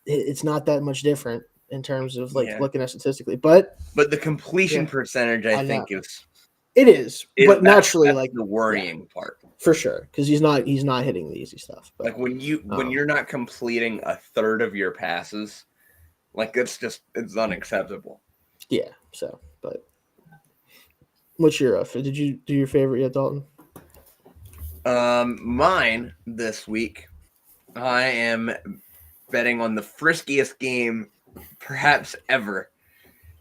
it's not that much different in terms of like looking at statistically. But the completion percentage, I think, is but naturally that's like the worrying part for sure, because he's not hitting the easy stuff. But, like when you're not completing a third of your passes, like it's unacceptable. Yeah. So, but what's your did you do your favorite yet, Dalton? Mine this week, I am betting on the friskiest game perhaps ever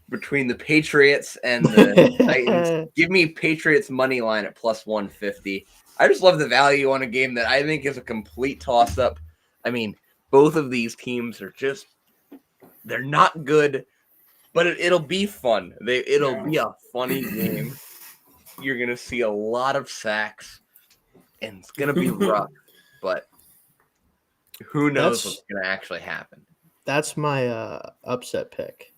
between the Patriots and the Titans. Give me Patriots money line at plus 150. I just love the value on a game that I think is a complete toss-up. I mean, both of these teams are they're not good, but it'll be fun. It'll be a funny game. You're going to see a lot of sacks. And it's going to be rough, but who knows what's going to actually happen. That's my upset pick.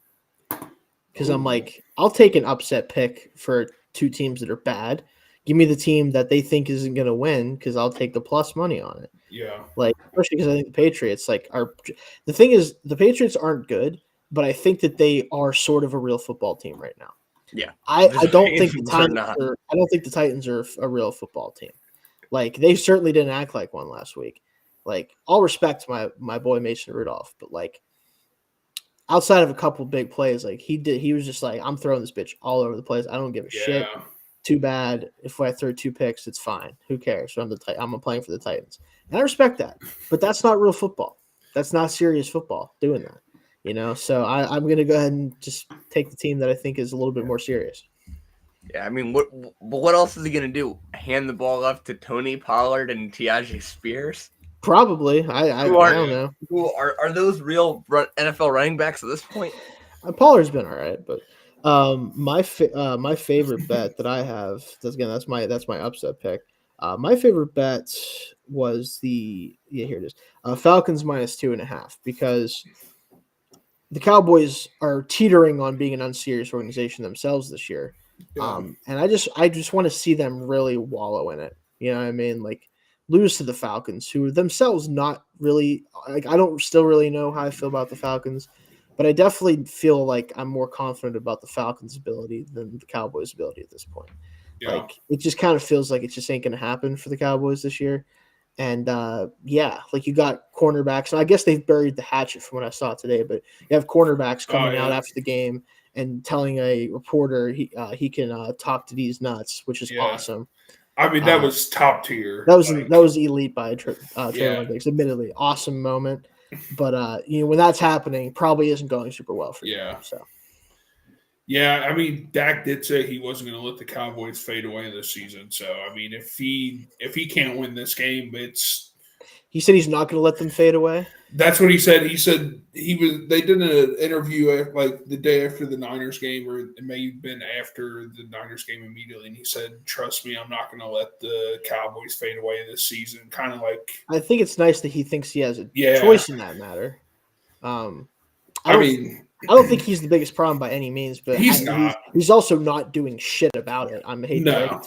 Because I'm like, I'll take an upset pick for two teams that are bad. Give me the team that they think isn't going to win, because I'll take the plus money on it. Yeah. Like, especially because I think the Patriots, the thing is, the Patriots aren't good, but I think that they are sort of a real football team right now. Yeah. I don't think the Titans are a real football team. Like, they certainly didn't act like one last week. Like, all respect to my boy Mason Rudolph, but like outside of a couple big plays, like he was just like, I'm throwing this bitch all over the place. I don't give a shit. Too bad. If I throw 2 picks, it's fine. Who cares? So I'm playing for the Titans. And I respect that. But that's not real football. That's not serious football doing that. You know? So I'm going to go ahead and just take the team that I think is a little bit more serious. Yeah, I mean, what else is he going to do? Hand the ball off to Tony Pollard and Tyjae Spears? Probably. I don't know. Who are those real NFL running backs at this point? Pollard's been all right, but my favorite bet that I have, that's my upset pick. My favorite bet was here it is. Falcons minus 2.5, because the Cowboys are teetering on being an unserious organization themselves this year. Yeah. And I just want to see them really wallow in it. You know what I mean? Like, lose to the Falcons, who are themselves not really, like, I don't still really know how I feel about the Falcons, but I definitely feel like I'm more confident about the Falcons' ability than the Cowboys' ability at this point. Yeah. Like, it just kind of feels like it just ain't going to happen for the Cowboys this year. And like, you got cornerbacks, and I guess they've buried the hatchet from what I saw today, but you have cornerbacks coming out after the game and telling a reporter he can talk to these nuts, which is awesome. I mean, that was top tier. That was elite by Trevor Diggs. Admittedly, awesome moment, but when that's happening, probably isn't going super well for you. Yeah. So. Yeah, I mean, Dak did say he wasn't going to let the Cowboys fade away this season. So, I mean, if he can't win this game, He said he's not going to let them fade away. That's what he said. He said they did an interview like the day after the Niners game, or it may have been after the Niners game immediately, and he said, "Trust me, I'm not going to let the Cowboys fade away this season." Kind of like, I think it's nice that he thinks he has a choice in that matter. I don't think he's the biggest problem by any means, but he's not. He's also not doing shit about it. I'm hating no.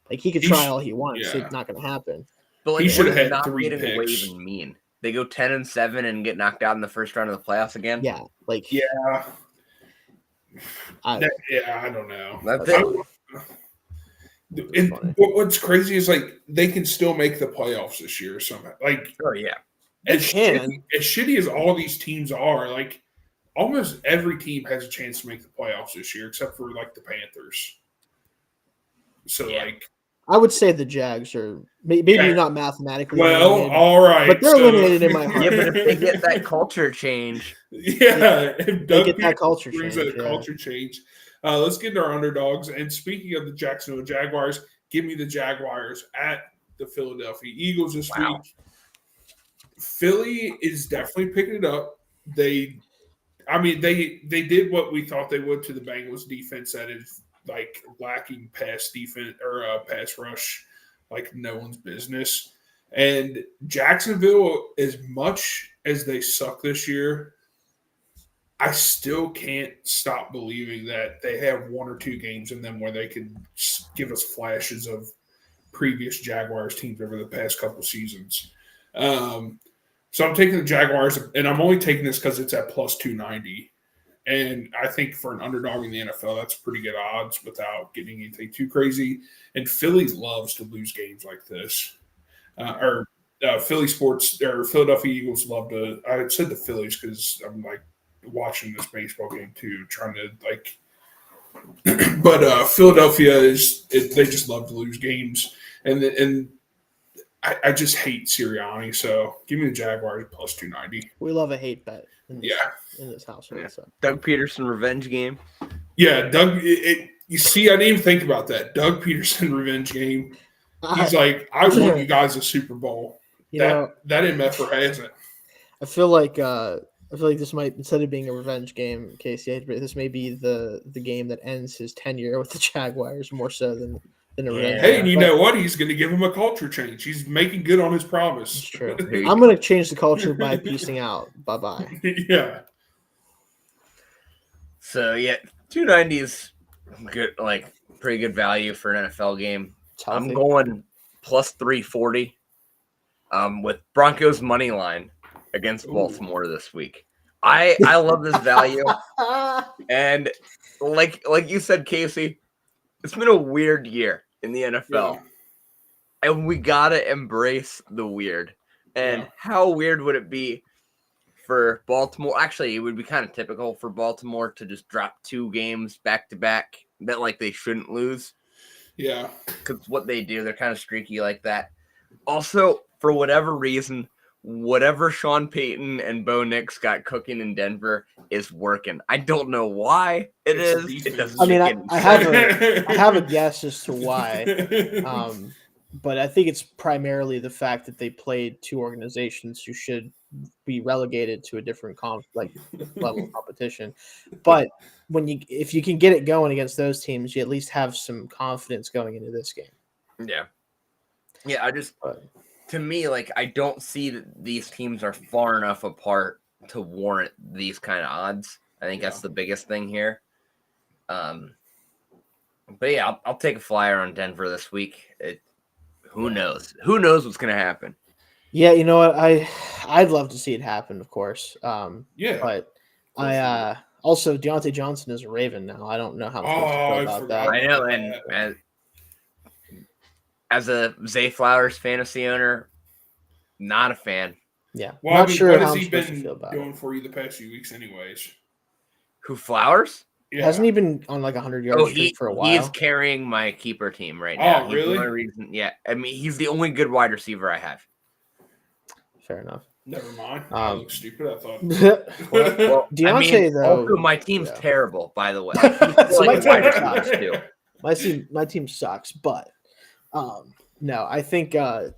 Like he could try all he wants. Yeah. It's not going to happen. But he should have had not 3 getting picks. away even mean. They go 10-7 and get knocked out in the first round of the playoffs again. Yeah, like I don't know. That's it. What's crazy is like they can still make the playoffs this year somehow. Like, oh yeah, as shitty as all these teams are, like almost every team has a chance to make the playoffs this year, except for like the Panthers. So like. I would say the Jags are maybe not mathematically. Well, all right, but they're eliminated in my heart. Yeah, but if they get that culture change, if they get that culture brings change, that culture change. Let's get into our underdogs. And speaking of the Jacksonville Jaguars, give me the Jaguars at the Philadelphia Eagles this week. Philly is definitely picking it up. They did what we thought they would to the Bengals defense that is like lacking pass defense or pass rush like no one's business. And Jacksonville, as much as they suck this year, I still can't stop believing that they have 1 or 2 games in them where they can give us flashes of previous Jaguars teams over the past couple seasons. So I'm taking the Jaguars, and I'm only taking this because it's at plus 290. And I think for an underdog in the NFL, that's pretty good odds without getting anything too crazy. And Philly loves to lose games like this. Philly sports or Philadelphia Eagles love to – I said the Phillies because I'm like watching this baseball game too, trying to like – but Philadelphia they just love to lose games. And I just hate Sirianni. So give me the Jaguars plus 290. We love a hate bet. In this household. Yeah. So. Doug Peterson revenge game. Yeah, Doug. You see, I didn't even think about that. Doug Peterson revenge game. He's like, I won you guys a Super Bowl. That MFR hasn't. I feel like this might, instead of being a revenge game, Casey, this may be the game that ends his tenure with the Jaguars more so than a revenge. Hey, and you know what? He's going to give him a culture change. He's making good on his promise. That's true. I'm going to change the culture by piecing out. Bye-bye. Yeah. So, 290 is good, like pretty good value for an NFL game. I'm going plus 340 with Broncos money line against Baltimore this week. I love this value. And like you said, Casey, it's been a weird year in the NFL. Yeah. And we got to embrace the weird. And how weird would it be for Baltimore? Actually, it would be kind of typical for Baltimore to just drop 2 games back to back that like they shouldn't lose. Yeah. Because what they do, they're kind of streaky like that. Also, for whatever reason, whatever Sean Payton and Bo Nix got cooking in Denver is working. I don't know why it is. It doesn't. I mean, I have a guess as to why, but I think it's primarily the fact that they played 2 organizations who should be relegated to a different level of competition. But if you can get it going against those teams, you at least have some confidence going into this game. Yeah. Yeah, to me, like, I don't see that these teams are far enough apart to warrant these kind of odds. I think that's the biggest thing here. But yeah, I'll take a flyer on Denver this week. Who knows? Who knows what's going to happen? Yeah, you know what? I'd love to see it happen, of course. But I also Deontay Johnson is a Raven now. I don't know how much to feel about that. I know, and as a Zay Flowers fantasy owner, not a fan. Yeah, well, not sure what how has I'm he supposed to been feel about doing it. for you the past few weeks, anyways? Who, Flowers? Yeah. Hasn't he been on like 100-yard streak for a while? He's carrying my keeper team right now. Oh, really? The only reason, I mean, he's the only good wide receiver I have. Fair enough. Never mind. I look stupid. I thought. well, Deontay, though. Also, my team's terrible, by the way. So my team sucks too. My team sucks, but no, I think the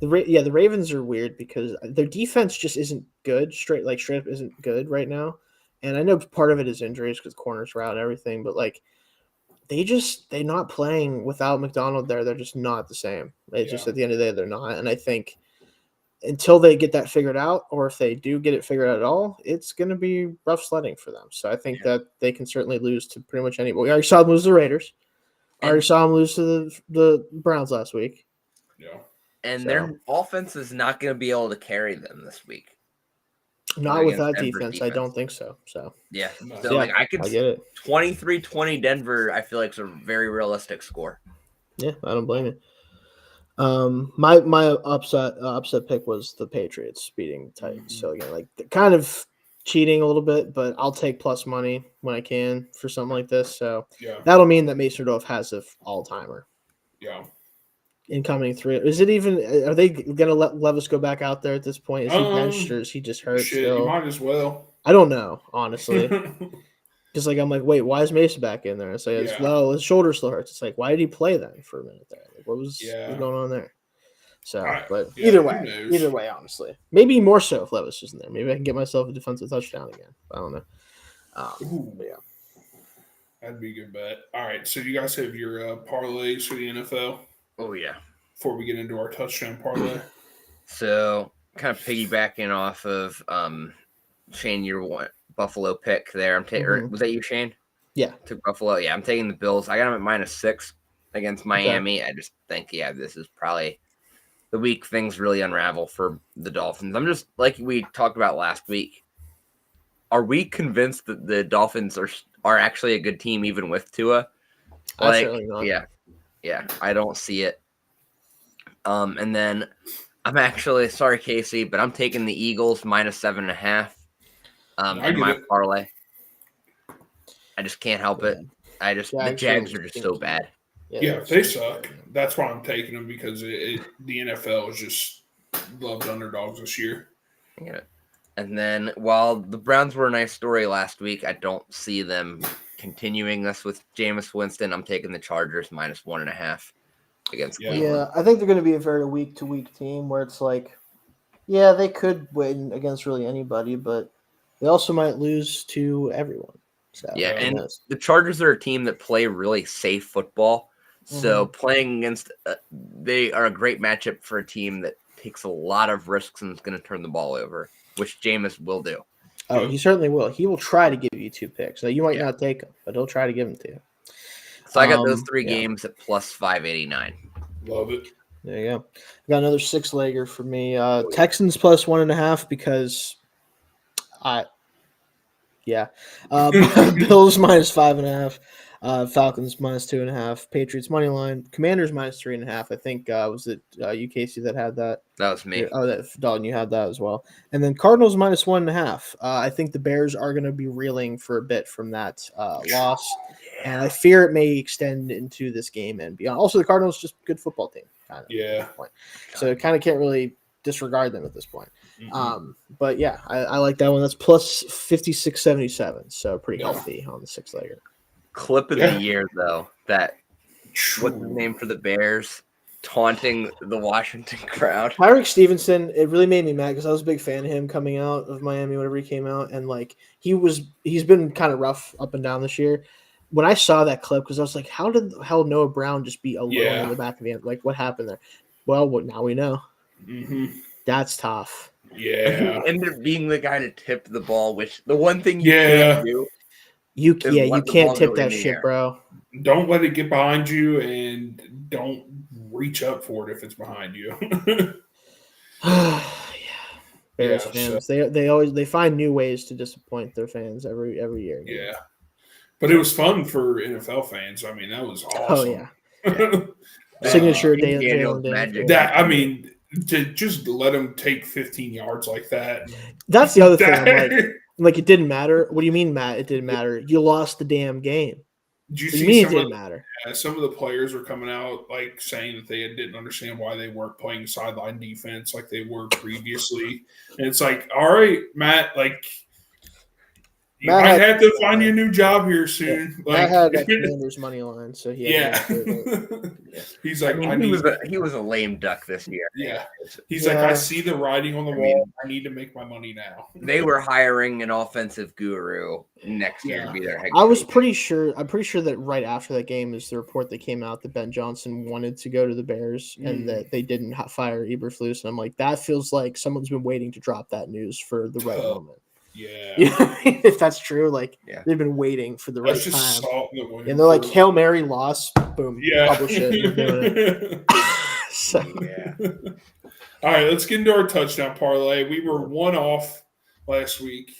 The Ravens are weird because their defense just isn't good. Straight up isn't good right now. And I know part of it is injuries because corners are out and everything, but like they're not playing without McDonald there. They're just not the same. It's just at the end of the day they're not. And I think until they get that figured out, or if they do get it figured out at all, it's going to be rough sledding for them. So I think that they can certainly lose to pretty much anybody. We already saw them lose to the Raiders. Already saw them lose to the Browns last week. Yeah. And their offense is not going to be able to carry them this week. Not with that defense, I don't think so. So yeah, No. so like I get it. 23-20 Denver. I feel like is a very realistic score. Yeah, I don't blame you. My upset pick was the Patriots beating the Titans. So again, like kind of cheating a little bit, but I'll take plus money when I can for something like this. So that'll mean that Mason Rudolph has an all-timer. Yeah. Incoming 3. Is it even? Are they gonna let Levis go back out there at this point? Is he benched or is he just hurt? Still? You might as well. I don't know, honestly. Because I'm like, wait, why is Mason back in there? It's like, well, his shoulder still hurts. It's like, why did he play then for a minute there? Like, what was going on there? So, but either way, honestly, maybe more so if Levis isn't there. Maybe I can get myself a defensive touchdown again. I don't know. But yeah, that'd be a good bet. All right, so you guys have your parlays for the NFL. Oh yeah. Before we get into our touchdown parlay, so kind of piggybacking off of Shane, your Buffalo pick there. I'm taking. Was that you, Shane? Yeah, took Buffalo. Yeah, I'm taking the Bills. I got them at -6 against Miami. Okay. I just think this is probably the week things really unravel for the Dolphins. I'm just like we talked about last week. Are we convinced that the Dolphins are actually a good team even with Tua? Certainly not. Yeah, I don't see it. And then I'm actually sorry, Casey, but I'm taking the Eagles -7.5. In my parlay. I just can't help it. The Jags are just so bad. Yeah, they suck. That's why I'm taking them because the NFL has just loved underdogs this year. Yeah. And then while the Browns were a nice story last week, I don't see them continuing this with Jameis Winston. I'm taking the Chargers -1.5 against Cleveland. Yeah, I think they're going to be a very week-to-week team where it's like, yeah, they could win against really anybody, but they also might lose to everyone. So, and the Chargers are a team that play really safe football. So playing against they are a great matchup for a team that takes a lot of risks and is going to turn the ball over, which Jameis will do. Oh, he certainly will. He will try to give you 2 picks. So you might not take them, but he'll try to give them to you. So I got those 3 games at +589. Love it. There you go. I got another 6-legger for me. Texans +1.5 because Bills -5.5. Falcons -2.5. Patriots money line. Commanders -3.5. I think was it you, Casey, that had that? That was me. Dalton, you had that as well. And then Cardinals -1.5. I think the Bears are going to be reeling for a bit from that loss, and I fear it may extend into this game and beyond. Also, the Cardinals just a good football team, kind of. Yeah. So kind of can't really disregard them at this point. But yeah, I like that one. That's +56.77. So pretty healthy on the 6-legger. Clip of the year, though, that what's the name for the Bears taunting the Washington crowd? Tyreek Stevenson, it really made me mad because I was a big fan of him coming out of Miami whenever he came out, and like he's been kind of rough up and down this year. When I saw that clip, because I was like, how did the hell Noah Brown just be alone in the back of the end? Like, what happened there? Well, now we know. That's tough. Yeah. He ended up being the guy to tip the ball, which the one thing you can't do. You can't tip that shit, bro. Don't let it get behind you, and don't reach up for it if it's behind you. Bears fans, they find new ways to disappoint their fans every year. Yeah, but it was fun for NFL fans. I mean, that was awesome. Oh yeah. Signature Daniels magic. To just let them take 15 yards like that. That's the other thing. Like it didn't matter. What do you mean, Matt? It didn't matter. You lost the damn game. Did you see see it didn't matter? Some of the players were coming out like saying that they didn't understand why they weren't playing sideline defense like they were previously. And it's like, all right, Matt, like You Matt might had- have to find you a new job here soon. Matt had that Commanders money line, so he had yeah. to He's I like, mean, he was a lame duck this year. Yeah. He's Yeah. like, I see the writing on the wall. I need to make my money now. They were hiring an offensive guru next year to be their head coach. I was pretty sure. I'm pretty sure that right after that game is the report that came out that Ben Johnson wanted to go to the Bears and that they didn't fire Eberflus. And I'm like, that feels like someone's been waiting to drop that news for the right moment. Yeah. You know what I mean? If that's true, like they've been waiting for the right That's just time. salt in the wound And they're like, for- Hail Mary loss, boom, Yeah. publish it. We're doing it. So, Yeah. All right, let's get into our touchdown parlay. We were one off last week.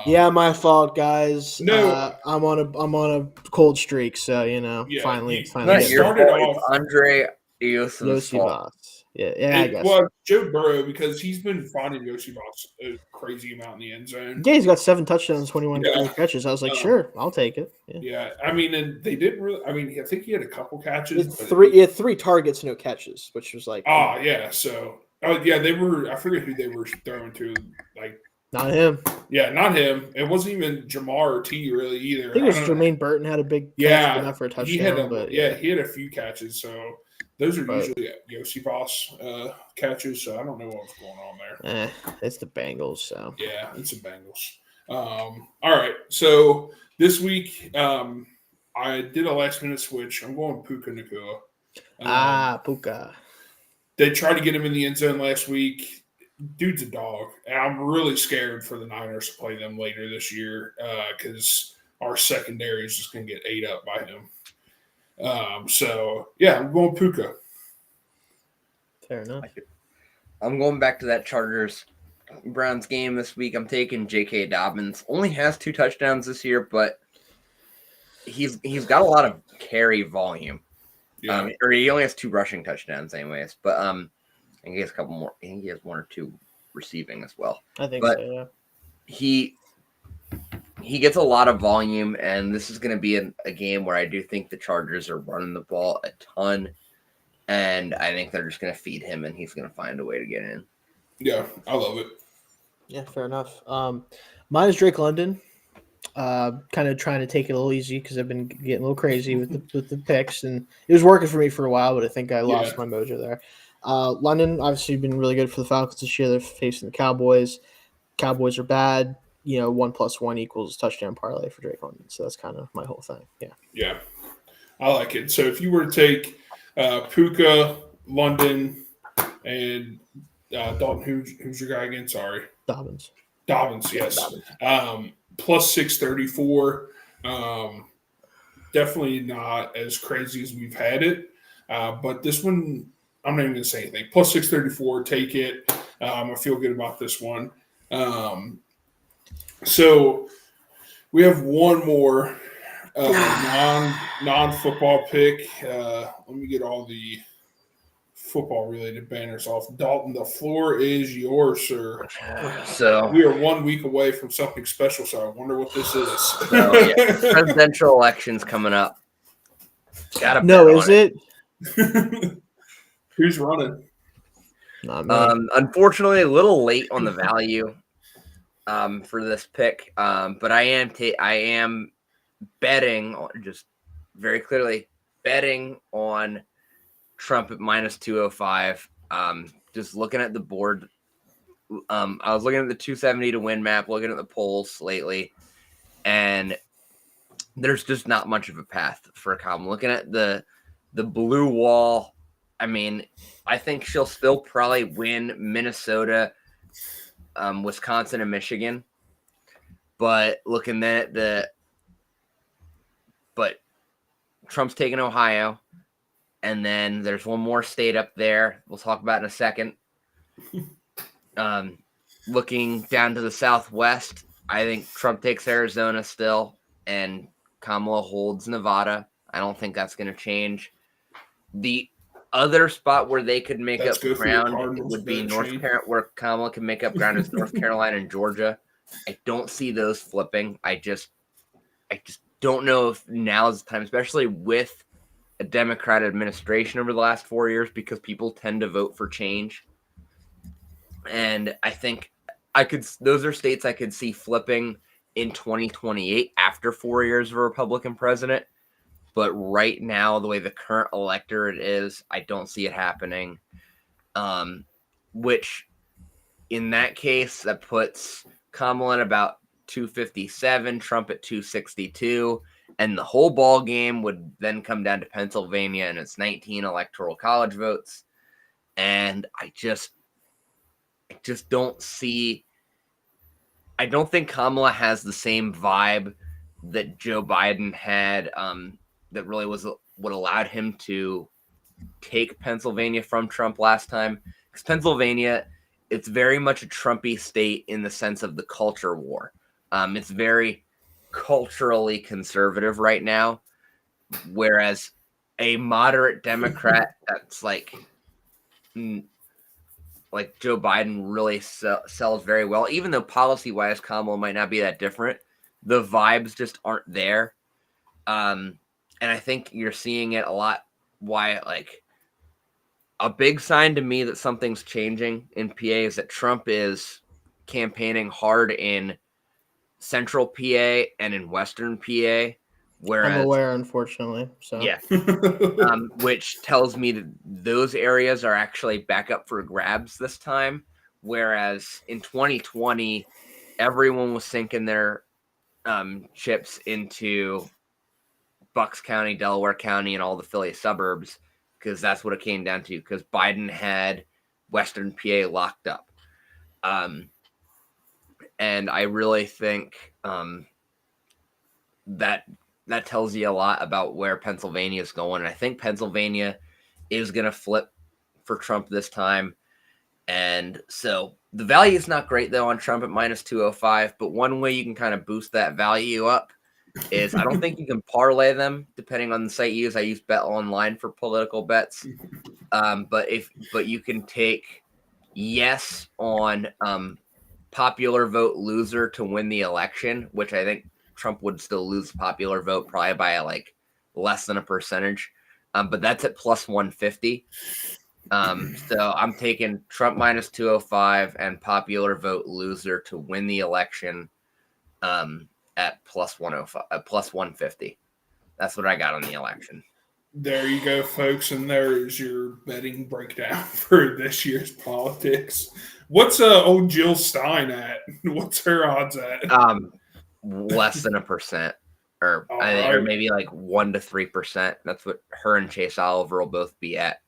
yeah, my fault, guys. No. I'm on a cold streak, so Yeah, finally you- It's finally not It get your started fault. It's off- Andre Iosif's fault. Yossi Yeah, I guess. Well, Joe Burrow, because he's been finding Yoshi Box a crazy amount in the end zone. Yeah, he's got 7 touchdowns, 21 Yeah. catches. I was like, sure, I'll take it. Yeah. Yeah, I mean, and they didn't really. I mean, I think he had a couple catches. but- He had 3 targets, no catches, which was like, yeah. So, they were. I forget who they were throwing to. Like, not him. yeah, not him. It wasn't even Jamar or T really either. I think it was I don't know. Jermaine Burton had a big catch, Yeah, but not for a touchdown. He had but he had a few catches. So those are usually Yossi Boss catches. So I don't know what was going on there. It's the Bengals, so Yeah, it's the Bengals. All right, so this week I did a last minute switch. I'm going Puka Nacua. Puka. They tried to get him in the end zone last week. Dude's a dog. And I'm really scared for the Niners to play them later this year because our secondary is just going to get ate up by him. So, yeah, I'm going Puka. Fair enough. I'm going back to that Chargers Browns game this week. I'm taking J.K. Dobbins. Only has 2 touchdowns this year, but he's got a lot of carry volume. Yeah. Or he only has 2 rushing touchdowns, anyways. But I think he has a couple more. I think he has 1 or 2 receiving as well. I think But so, yeah. He gets a lot of volume, and this is going to be a game where I do think the Chargers are running the ball a ton, and I think they're just going to feed him, and he's going to find a way to get in. Yeah, I love it. Yeah, fair enough. Mine is Drake London. Kind of trying to take it a little easy because I've been getting a little crazy with the picks, and it was working for me for a while, but I think I lost my mojo there. London obviously been really good for the Falcons this year. They're facing the Cowboys. Cowboys are bad. 1 + 1 equals touchdown parlay for Drake London. So that's kind of my whole thing. Yeah. Yeah, I like it. So if you were to take Puka, London, and Dalton, who's your guy again? Sorry. Dobbins, yes. Dobbins. Plus 634. Definitely not as crazy as we've had it. But this one, I'm not even going to say anything. Plus 634, take it. I feel good about this one. So we have one more non-football pick. Let me get all the football-related banners off. Dalton, the floor is yours, sir. So We are 1 week away from something special, so I wonder what this is. So, yeah, presidential elections coming up. Gotta No, bet is on it? Who's running? Not me. Unfortunately, a little late on the value for this pick, but I am betting on, just very clearly betting on Trump at minus 205. Just looking at the board, I was looking at the 270 to win map, looking at the polls lately, and there's just not much of a path for Kamala. Looking at the blue wall, I mean, I think she'll still probably win Minnesota, Wisconsin, and Michigan. But looking then at but Trump's taking Ohio, and then there's one more state up there we'll talk about in a second. Looking down to the southwest, I think Trump takes Arizona still, and Kamala holds Nevada. I don't think that's going to change. The other spot where they could make That's up good for your ground Cardinals, would be Ben North Shane. Carolina, where Kamala can make up ground is North Carolina and Georgia. I don't see those flipping. I just don't know if now is the time, especially with a Democrat administration over the last 4 years, because people tend to vote for change. And I think those are states I could see flipping in 2028 after 4 years of a Republican president. But right now, the way the current electorate is, I don't see it happening. Which, in that case, that puts Kamala at about 257, Trump at 262, and the whole ball game would then come down to Pennsylvania and its 19 electoral college votes. And I just don't see. I don't think Kamala has the same vibe that Joe Biden had. That really was what allowed him to take Pennsylvania from Trump last time. Because Pennsylvania, it's very much a Trumpy state in the sense of the culture war. It's very culturally conservative right now, whereas a moderate Democrat that's like Joe Biden really sells very well. Even though policy-wise Kamala might not be that different, the vibes just aren't there. And I think you're seeing it a lot. Why, like, a big sign to me that something's changing in PA is that Trump is campaigning hard in central PA and in western PA. Whereas, I'm aware, unfortunately. So yeah, which tells me that those areas are actually back up for grabs this time. Whereas in 2020, everyone was sinking their chips into Bucks County, Delaware County, and all the Philly suburbs, because that's what it came down to, because Biden had Western PA locked up. And I really think that tells you a lot about where Pennsylvania is going. And I think Pennsylvania is going to flip for Trump this time. And so the value is not great, though, on Trump at minus 205. But one way you can kind of boost that value up is I don't think you can parlay them depending on the site you use. I use Bet Online for political bets. But you can take yes on popular vote loser to win the election, which I think Trump would still lose the popular vote probably by like less than a percentage. But that's at plus 150. So I'm taking Trump minus 205 and popular vote loser to win the election at plus 105, plus 150. That's what I got on the election. There you go, folks, and there's your betting breakdown for this year's politics. What's old Jill Stein at? What's her odds at? Less than 1%, or maybe like 1 to 3%. That's what her and Chase Oliver will both be at.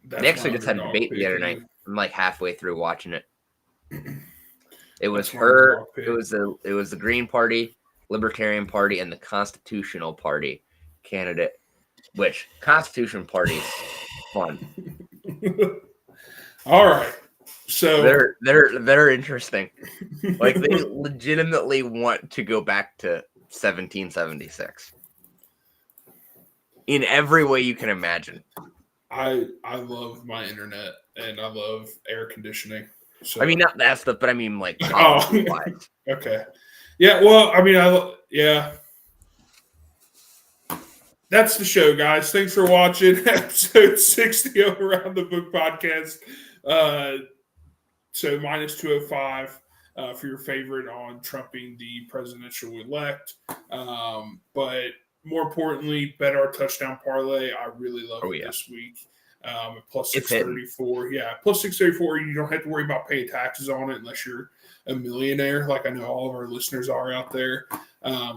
They actually just had a debate the other night. I'm like halfway through watching it. It was her. It was the Green Party, Libertarian Party, and the Constitutional Party candidate. Which Constitution Party is fun. All right, so they're interesting. Like they legitimately want to go back to 1776 in every way you can imagine. I love my internet and I love air conditioning. So. I mean, not that stuff, but I mean, like, okay, yeah. Well, I mean, yeah. That's the show, guys. Thanks for watching episode 60 of Around the Book podcast. So minus 205 for your favorite on trumping the presidential elect. But more importantly, bet our touchdown parlay. I really love it this week. Plus 634. Yeah, plus 634. You don't have to worry about paying taxes on it unless you're a millionaire, like I know all of our listeners are out there.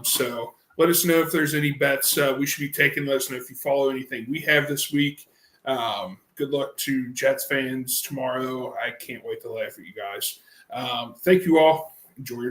So let us know if there's any bets we should be taking. Let us know if you follow anything we have this week. Good luck to Jets fans tomorrow. I can't wait to laugh at you guys. Thank you all. Enjoy your